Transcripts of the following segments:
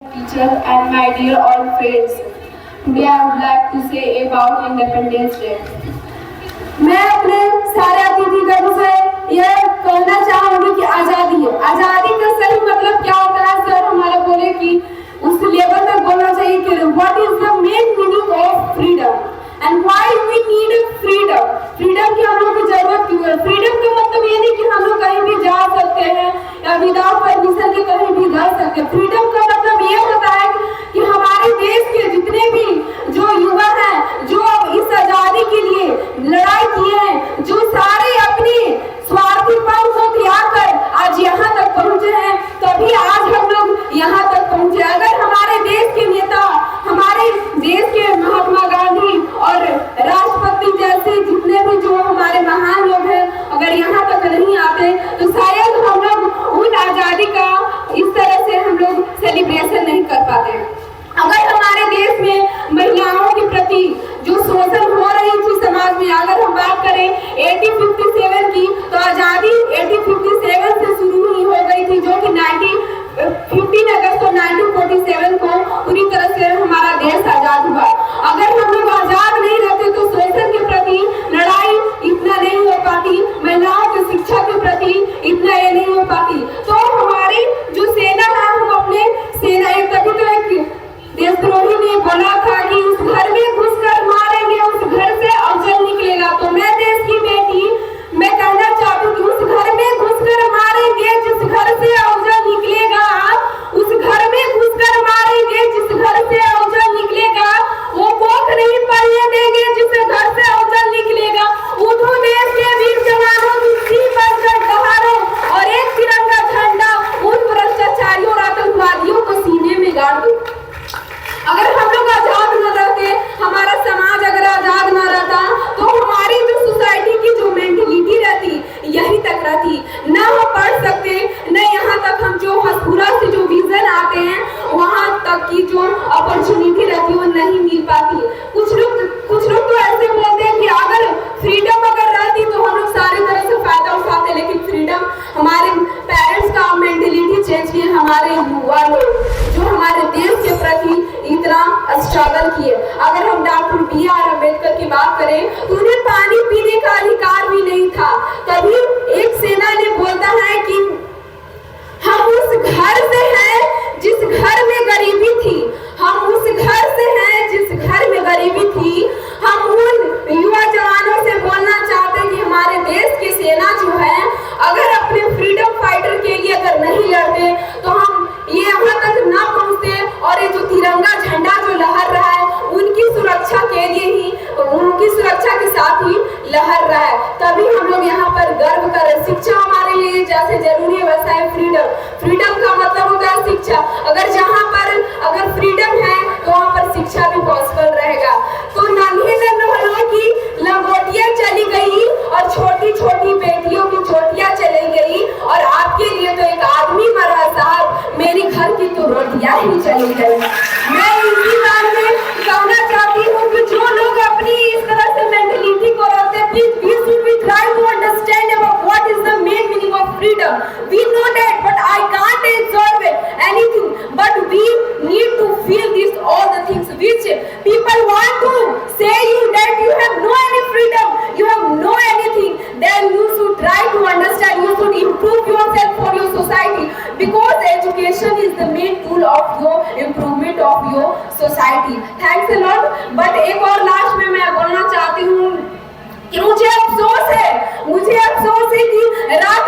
Teacher and my dear all friends, today I would like to say about Independence Day. मैं अपने सारे अतिथिगण से यह कहना चाहूंगी कि आजादी है। आजादी का सही मतलब क्या होता है? सर हमारे बोले कि उस लेवल तक बोलना चाहिए कि what is the main meaning of freedom and why we need freedom. Freedom की हम लोग की जरूरत क्यों है? फ्रीडम का मतलब ये नहीं कि हम लोग कहीं भी जा सकते हैं या विदाउट परमिशन के कहीं भी जा सकते हैं। फ्रीडम का मतलब ये होता है कि हमारे देश के जितने भी जो युवा हैं, जो इस आजादी के लिए लड़ाई किए हैं, जो सारे अपनी स्वार्थीपन को त्याग कर आज यहाँ तक पहुँचे हैं, तभी आज हम लोग यहाँ तक पहुँचे। अगर हमारे देश के नेता, हमारे देश के महात्मा गांधी और राष्ट्रपति जैसे जितने भी जो हमारे महान लोग हैं, अगर यहाँ तक नहीं आते तो शायद हम लोग उन आजादी का इस तरह से हम लोग सेलिब्रेशन नहीं कर पाते। अगर हमारे देश में महिलाओं के प्रति जो शोषण हो रही थी समाज में, अगर हम बात करें 1857 की, तो आजादी 1857 से शुरू ही हो गई थी, जो कि 15 अगस्त 1947 को पूरी तरह से हमारा देश आजाद हुआ। अगर हम लोग आजाद नहीं रहते तो शोषण के प्रति लड़ाई इतना नहीं हो पाती, महिलाओं की शिक्षा के प्रति इतना ये नहीं हो पाती। तो हमारी जो सेना है, हम अपने सेना तभी तो एक देशद्रोही ने बोला था कि उस घर में घुसकर मारेंगे, उस घर से अवजल निकलेगा। तो मैं देश की बेटी, मैं कहना चाहती हूँ कि उस घर में घुसकर मारेंगे, जिस घर से अवजल निकलेगा, उस घर में घुसकर मारेंगे, जिस घर से अवजल निकलेगा, वो कोख नहीं पड़ने देंगे, जिस घर से अवजल निकलेगा। उठो देश के वीर जवानों, दूसरी बनकर दहाड़ो और एक तिरंगा झंडा उन भ्रष्टाचारियों और आतंकवादियों को सीने में गाड़ दो। अगर हम लोग आजाद न रहते, हमारा समाज अगर आजाद न रहता, तो हमारी जो सोसाइटी की जो मेंटेलिटी रहती यही तक रहती। न हम पढ़ सकते, न यहाँ तक हम जो हसपुरा से जो विजन आते हैं वहाँ तक की जो अपॉर्चुनिटी रहती वो नहीं मिल पाती। कुछ लोग तो ऐसे बोलते हैं कि अगर फ्रीडम अगर रहती तो हम लोग सारी तरह से फायदा उठाते, लेकिन फ्रीडम हमारे पेरेंट्स का मेंटेलिटी चेंज किए, हमारे युवा लोग जो हमारे देश के प्रति इतना स्ट्रगल किए। अगर हम डॉक्टर B.R. अम्बेडकर की बात करें तो उन्हें पानी पीने का अधिकार भी नहीं था। तभी एक सेना ने बोलता है कि हम उस घर से हैं जिस घर में गरीबी थी, हम उस घर से हैं जिस घर में गरीबी थी। हम उन युवा जवानों से बोलना चाहते हैं कि हमारे देश की सेना जो है, अगर अपने फ्रीडम फाइटर के लिए अगर नहीं लड़ते तो हम ये यहाँ तक ना पहुँचते। और ये जो तिरंगा झंडा जो लहर रहा है, उनकी सुरक्षा के लिए ही, उनकी सुरक्षा के साथ ही लहर रहा है। तभी हम लोग यहाँ पर गर्व करें। शिक्षा हमारे लिए जैसे जरूरी है, वैसा है फ्रीडम। फ्रीडम का मतलब होता है शिक्षा। अगर जहाँ पर अगर फ्रीडम है तो वहाँ पर शिक्षा भी पॉसिबल रहेगा। तो नन्हे नन्हों की लंगोटियाँ चली गई और छोटी छोटी बेटियों की चोटियाँ चली गई, और आपके लिए तो एक आदमी मरा साहब, मेरी घर की तो रोटियाँ ही चली गई। मैं इसी बात में कहना चाहती हूँ कि जो लोग अपनी इस तरह से मेंटेलिटी को रखते हैं, please we should be try to understand about what is the main meaning of freedom. We know that, but I can't absorb anything. But we need to feel this all the things which people want to say you that you have no any freedom, you have no anything. Then you should try to understand. You should improve yourself for your society, because education is the main tool of your improvement of your society. Thanks a lot. But एक और last में मैं बोलना चाहती हूँ कि मुझे अफसोस है कि रात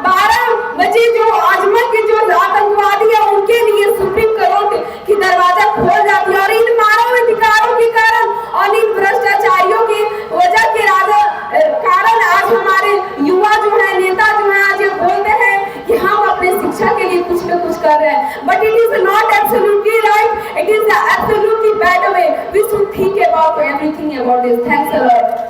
12 बजे जो अजमल के जो आतंकवादी है, उनके लिए सुप्रीम कोर्ट की दरवाजा खोल जाती है। और इन मानव अधिकारों के कारण और इन भ्रष्टाचारियों की वजह के कारण आज हमारे युवा जो है, नेता जो है, आज ये बोलते हैं कि हम अपने शिक्षा के लिए कुछ न कुछ कर रहे हैं। But it is not absolutely right, it is absolutely bad way. We should think about everything about this. Thanks a lot.